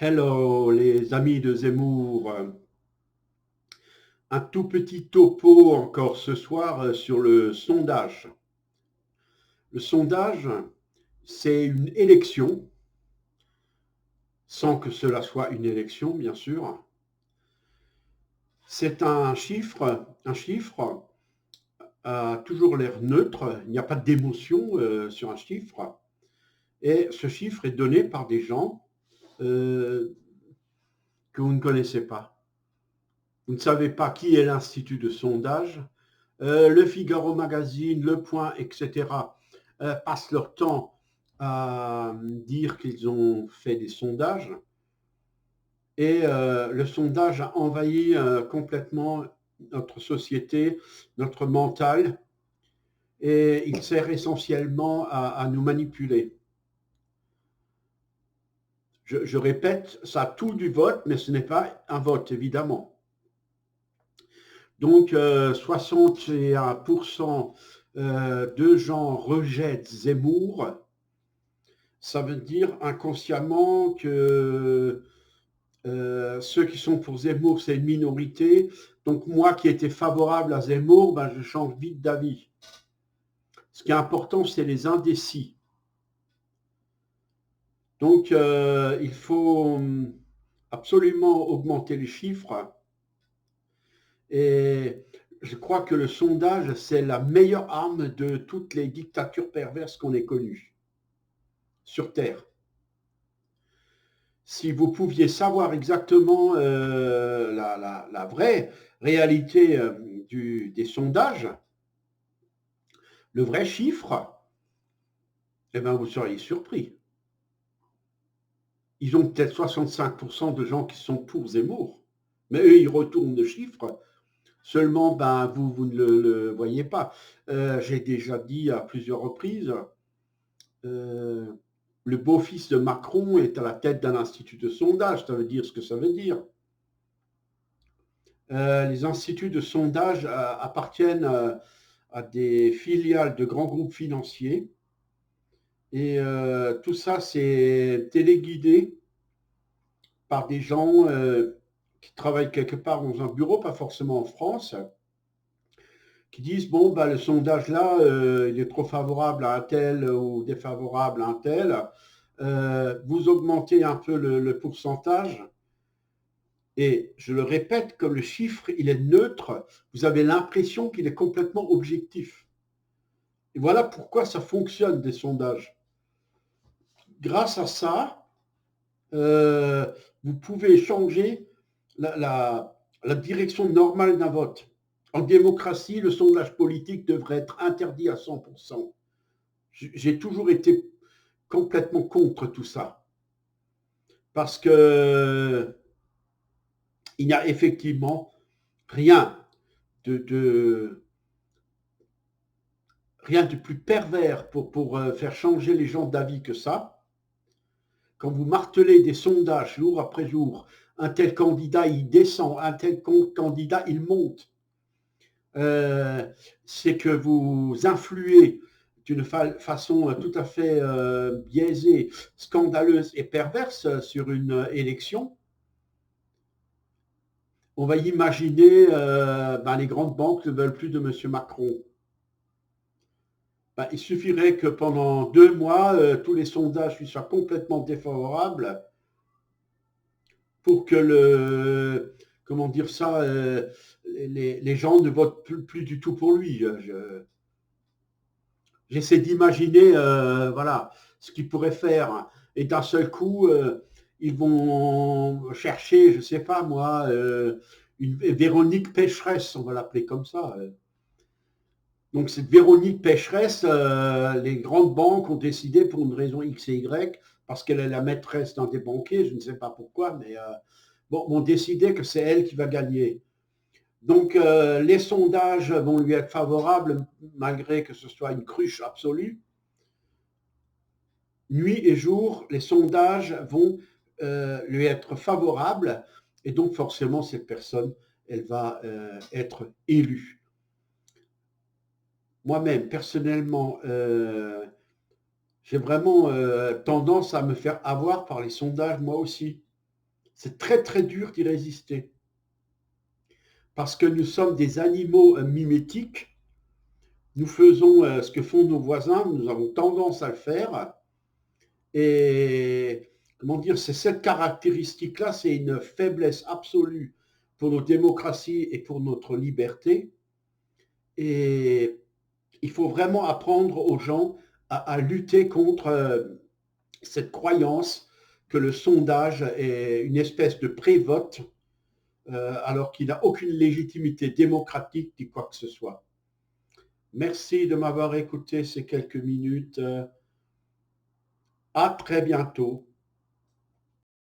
Hello les amis de Zemmour, un tout petit topo encore ce soir sur le sondage. Le sondage, c'est une élection, sans que cela soit une élection bien sûr. C'est un chiffre a toujours l'air neutre, il n'y a pas d'émotion sur un chiffre, et ce chiffre est donné par des gens euh, que vous ne connaissez pas. Vous ne savez pas qui est l'institut de sondage. Le Figaro Magazine, Le Point, etc., passent leur temps à dire qu'ils ont fait des sondages. Et le sondage a envahi complètement notre société, notre mental, et il sert essentiellement à nous manipuler. Je répète, ça a tout du vote, mais ce n'est pas un vote, évidemment. Donc, 61% de gens rejettent Zemmour. Ça veut dire inconsciemment que ceux qui sont pour Zemmour, c'est une minorité. Donc, moi qui étais favorable à Zemmour, ben, je change vite d'avis. Ce qui est important, c'est les indécis. Donc, il faut absolument augmenter les chiffres. Et je crois que le sondage, c'est la meilleure arme de toutes les dictatures perverses qu'on ait connues sur Terre. Si vous pouviez savoir exactement la vraie réalité des sondages, le vrai chiffre, eh ben vous seriez surpris. Ils ont peut-être 65% de gens qui sont pour Zemmour, mais eux, ils retournent le chiffre. Seulement, ben, vous ne le voyez pas. J'ai déjà dit à plusieurs reprises, euh, le beau-fils de Macron est à la tête d'un institut de sondage, ça veut dire ce que ça veut dire. Les instituts de sondage appartiennent à des filiales de grands groupes financiers et tout ça, c'est téléguidé par des gens qui travaillent quelque part dans un bureau, pas forcément en France, qui disent, bon, bah, le sondage là, il est trop favorable à un tel ou défavorable à un tel. Vous augmentez un peu le pourcentage. Et je le répète, comme le chiffre, il est neutre, vous avez l'impression qu'il est complètement objectif. Et voilà pourquoi ça fonctionne, des sondages. Grâce à ça, vous pouvez changer la direction normale d'un vote. En démocratie, le sondage politique devrait être interdit à 100%. J'ai toujours été complètement contre tout ça. Parce que il n'y a effectivement rien de rien de plus pervers pour faire changer les gens d'avis que ça. Quand vous martelez des sondages jour après jour, un tel candidat il descend, un tel candidat il monte, euh, c'est que vous influez d'une façon tout à fait biaisée, scandaleuse et perverse sur une élection. On va imaginer ben, les grandes banques ne veulent plus de M. Macron. Ben, il suffirait que pendant 2 mois, tous les sondages lui soient complètement défavorables pour que comment dire ça, les gens ne votent plus du tout pour lui. J'essaie d'imaginer, voilà, ce qu'ils pourraient faire. Et d'un seul coup, ils vont chercher, je ne sais pas moi, une Véronique Pécheresse, on va l'appeler comme ça. Donc cette Véronique Pécheresse, les grandes banques ont décidé pour une raison X et Y, parce qu'elle est la maîtresse d'un des banquiers, je ne sais pas pourquoi, mais bon, ont décidé que c'est elle qui va gagner. Donc les sondages vont lui être favorables, malgré que ce soit une cruche absolue. Nuit et jour, les sondages vont lui être favorables, et donc forcément cette personne, elle va être élue. Moi-même, personnellement, j'ai vraiment tendance à me faire avoir par les sondages, moi aussi. C'est très très dur d'y résister. Parce que nous sommes des animaux mimétiques. Nous faisons ce que font nos voisins, nous avons tendance à le faire. Et comment dire, c'est cette caractéristique-là, c'est une faiblesse absolue pour nos démocraties et pour notre liberté. Et il faut vraiment apprendre aux gens à lutter contre cette croyance que le sondage est une espèce de pré-vote, alors qu'il n'a aucune légitimité démocratique ni quoi que ce soit. Merci de m'avoir écouté ces quelques minutes. À très bientôt.